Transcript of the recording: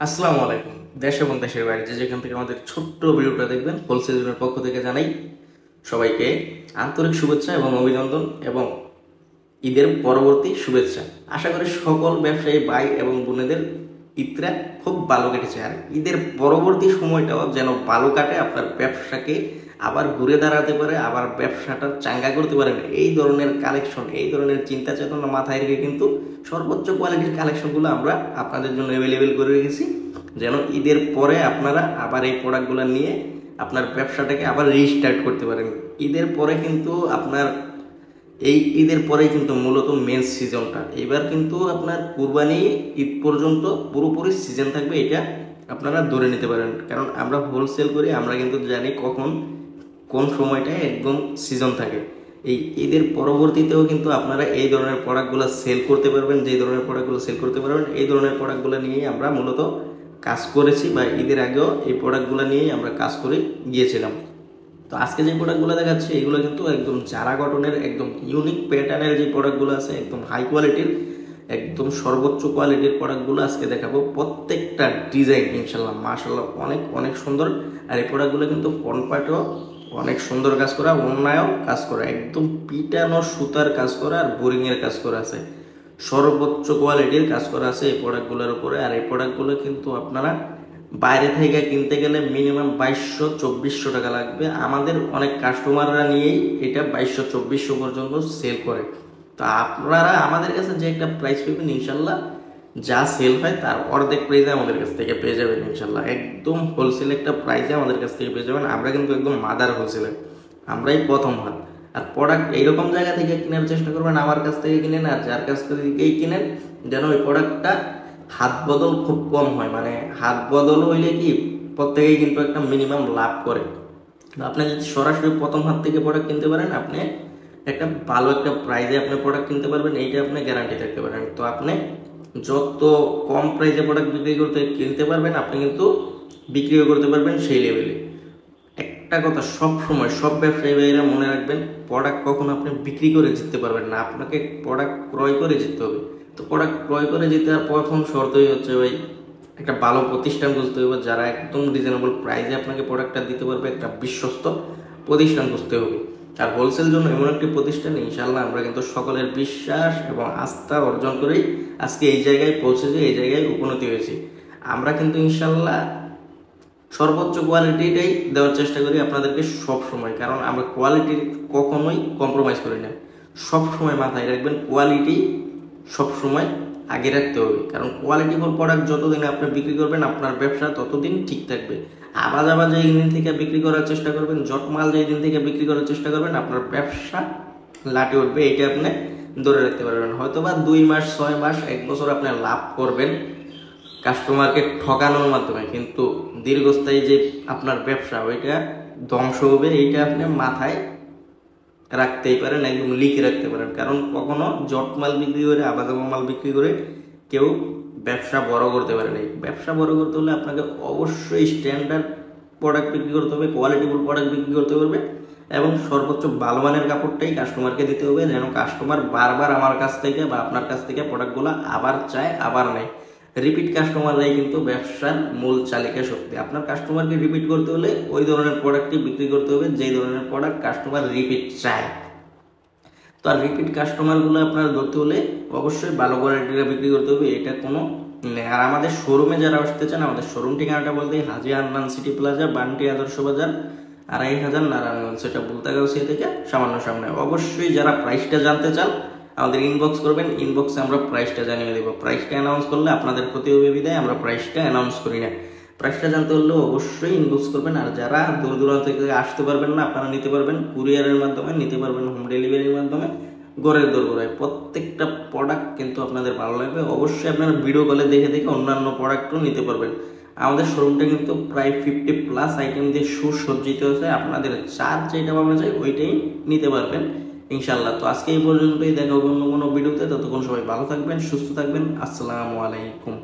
আসসালামু আলাইকুম। দেশ এবং দেশের বাইরে যে যেখান থেকে আমাদের ছোট্ট ভিডিওটা দেখবেন, হোলসেল জোনের পক্ষ থেকে জানাই সবাইকে আন্তরিক শুভেচ্ছা এবং অভিনন্দন এবং ঈদের পরবর্তী শুভেচ্ছা। আশা করি সকল ব্যবসায়ী ভাই এবং বোনেদের ঈদটা খুব ভালো কেটেছে, আর ঈদের পরবর্তী সময়টাও যেন ভালো কাটে, আপনার ব্যবসাকে আবার ঘুরে দাঁড়াতে পারে, আবার ব্যবসাটা চাঙ্গা করতে পারেন। এই ধরনের কালেকশন, এই ধরনের চিন্তা চেতনা মাথায় রেখে কিন্তু সর্বোচ্চ কোয়ালিটির কালেকশনগুলো আমরা আপনাদের জন্য অ্যাভেলেবেল করে রেখেছি, যেন ঈদের পরে আপনারা আবার এই প্রোডাক্টগুলো নিয়ে আপনার ব্যবসাটাকে আবার রিস্টার্ট করতে পারেন। ঈদের পরে কিন্তু আপনার এই ঈদের পরেই কিন্তু মূলত মেন সিজনটা, এবার কিন্তু আপনার কুরবানি ঈদ পর্যন্ত পুরোপুরি সিজন থাকবে, এটা আপনারা ধরে নিতে পারেন। কারণ আমরা হোলসেল করি, আমরা কিন্তু জানি কখন কোন সময়টায় একদম সিজন থাকে। এই ঈদের পরবর্তীতেও কিন্তু আপনারা এই ধরনের প্রোডাক্টগুলো সেল করতে পারবেন, যেই ধরনের প্রোডাক্টগুলো সেল করতে পারবেন এই ধরনের প্রোডাক্টগুলো নিয়েই আমরা মূলত কাজ করেছি, বা ঈদের আগেও এই প্রোডাক্টগুলো নিয়েই আমরা কাজ করে গিয়েছিলাম। তো আজকে যে প্রোডাক্টগুলো দেখাচ্ছি এগুলো কিন্তু একদম জারা কটনের একদম ইউনিক প্যাটার্নের যে প্রোডাক্টগুলো আছে, একদম হাই কোয়ালিটির, একদম সর্বোচ্চ কোয়ালিটির প্রোডাক্টগুলো আজকে দেখাবো। প্রত্যেকটা ডিজাইন ইনশাল্লাহ মাশাল্লাহ অনেক অনেক সুন্দর। আর এই প্রোডাক্টগুলো কিন্তু ফ্রন্ট পার্টেও অনেক সুন্দর কাজ করা, অন্যায়ও কাজ করা, একদম পিটানো সুতার কাজ করা আর বোরিংয়ের কাজ করা আছে, সর্বোচ্চ কোয়ালিটির কাজ করা আছে এই প্রোডাক্টগুলোর উপরে। আর এই প্রোডাক্টগুলো কিন্তু আপনারা বাইরে থেকে কিনতে গেলে মিনিমাম 2200-2400 টাকা লাগবে। আমাদের অনেক কাস্টমাররা নিয়েই এটা 2200-2400 পর্যন্ত সেল করে। তো আপনারা আমাদের কাছে যে একটা প্রাইস পাবেন ইনশাল্লাহ, যা সেল হয় তার অর্ধেক প্রাইসে আমাদের কাছ থেকে পেয়ে যাবেন ইনশাল্লাহ। একদম হোলসেল একটা প্রাইসে আমাদের কাছ থেকে পেয়ে যাবেন। আমরা কিন্তু একদম মাদার হোলসেলার, আমরাই প্রথম হাত। আর প্রোডাক্ট এইরকম জায়গা থেকে কেনার চেষ্টা করবেন, আমার কাছ থেকে কিনেন আর যার কাছ থেকেই কিনেন, যেন ওই প্রোডাক্টটা হাত বদল খুব কম হয়। মানে হাত বদল হইলে কি প্রত্যেকেই কিন্তু একটা মিনিমাম লাভ করে। আপনি যদি সরাসরি প্রথম হাত থেকে প্রোডাক্ট কিনতে পারেন, আপনি একটা ভালো একটা প্রাইসে আপনি প্রোডাক্ট কিনতে পারবেন, এইটা আপনি গ্যারান্টি থাকতে পারেন। তো আপনি যত কম প্রাইসে প্রোডাক্ট কিনতে পারবেন, আপনি কিন্তু বিক্রিও করতে পারবেন সেই লেভেলে। একটা কথা সব সময় সব ব্যবসায়ী ভাইয়েরা মনে রাখবেন, প্রোডাক্ট কখনো আপনি বিক্রি করে জিততে পারবেন না, আপনাকে প্রোডাক্ট ক্রয় করে জিততে হবে। তো প্রোডাক্ট ক্রয় করে যেতে আর প্রথম শর্তই হচ্ছে ভাই একটা ভালো প্রতিষ্ঠান খুঁজতে হবে, যারা একদম রিজনেবল প্রাইসে আপনাকে প্রোডাক্টটা দিতে পারবে, একটা বিশ্বস্ত প্রতিষ্ঠান খুঁজতে হবে। আর হোলসেল জন্য এমন একটি প্রতিষ্ঠান ইনশাল্লাহ আমরা কিন্তু সকলের বিশ্বাস এবং আস্থা অর্জন করেই আজকে এই জায়গায় পৌঁছেছি, এই জায়গায় উপনীত হয়েছি। আমরা কিন্তু ইনশাল্লাহ সর্বোচ্চ কোয়ালিটিটাই দেওয়ার চেষ্টা করি আপনাদেরকে সব সময়, কারণ আমরা কোয়ালিটি কখনোই কম্প্রোমাইজ করি না। সব সময় মাথায় রাখবেন, কোয়ালিটি সব সময় আগে রাখতে হবে, কারণ কোয়ালিটিফুল প্রোডাক্ট যতদিন আপনি বিক্রি করবেন আপনার ব্যবসা ততদিন ঠিক থাকবে। আবার যেই দিন থেকে বিক্রি করার চেষ্টা করবেন, জটমাল যেই দিন থেকে বিক্রি করার চেষ্টা করবেন, আপনার ব্যবসা লাটে উঠবে, এটা আপনি ধরে রাখতে পারবেন। হয়তোবা 2 মাস, 6 মাস, 1 বছর আপনি লাভ করবেন কাস্টমারকে ঠকানোর মাধ্যমে, কিন্তু দীর্ঘস্থায়ী যে আপনার ব্যবসা ওইটা ধ্বংস হবে, এইটা আপনি মাথায় রাখতেই পারেন, একদম লিখে রাখতে পারেন। কারণ কখনো জট মাল বিক্রি করে, আবাদামা মাল বিক্রি করে কেউ ব্যবসা বড় করতে পারে না। ব্যবসা বড় করতে হলে আপনাকে অবশ্যই স্ট্যান্ডার্ড প্রোডাক্ট বিক্রি করতে হবে, কোয়ালিটিফুল প্রোডাক্ট বিক্রি করতে পারবে, এবং সর্বোচ্চ ভালো মানের কাপড়টাই কাস্টমারকে দিতে হবে, যেন কাস্টমার বারবার আমার কাছ থেকে বা আপনার কাছ থেকে প্রোডাক্টগুলো আবার চায়, আবার নেয়। রিপিট কাস্টমাররাই কিন্তু ব্যবসার মূল চালিকা শক্তি। আপনার কাস্টমারকে রিপিট করতে হলে ওই ধরনের প্রোডাক্টই বিক্রি করতে হবে যেই ধরনের প্রোডাক্ট কাস্টমার রিপিট চায়। তো আর রিপিট কাস্টমারগুলো আপনার ধরতে হলে অবশ্যই ভালো কোয়ালিটিটা বিক্রি করতে হবে, এটা কোনো নেই। আর আমাদের শোরুমে যারা আসতে চান, আমাদের শোরুম ঠিকানাটা বলতে হাজী হান্নান সিটি প্লাজা, বান্টি আদর্শ বাজার, 2500 নারায়ণগঞ্জ, সেটা বুলতাগাউসিয়া থেকে সামান্য সামনে। অবশ্যই যারা প্রাইসটা জানতে চান আমাদের ইনবক্স করবেন, ইনবক্সে আমরা প্রাইসটা জানিয়ে দেবো। প্রাইসটা অ্যানাউন্স করলে আপনাদের ক্ষতি হবে বিদায় আমরা প্রাইসটা অ্যানাউন্স করি না। প্রাইসটা জানতে হলে অবশ্যই ইনবক্স করবেন। আর যারা দূর দূরান্ত থেকে আসতে পারবেন না, আপনারা নিতে পারবেন কুরিয়ারের মাধ্যমে, নিতে পারবেন হোম ডেলিভারির মাধ্যমে, ঘরের দোরগোড়ায়। প্রত্যেকটা প্রোডাক্ট কিন্তু আপনাদের ভালো লাগবে। অবশ্যই আপনারা ভিডিও কলে দেখে দেখে অন্যান্য প্রোডাক্টও নিতে পারবেন। আমাদের শোরুমটা কিন্তু প্রায় 50+ আইটেম দিয়ে সুসজ্জিত আছে, আপনাদের চার যেটা পাওয়া যায় ওইটাই নিতে পারবেন ইনশাল্লাহ। তো আজকে এই পর্যন্তই, দেখা হবে অন্য কোনো ভিডিওতে। ততক্ষণ সবাই ভালো থাকবেন, সুস্থ থাকবেন। আসসালামু আলাইকুম।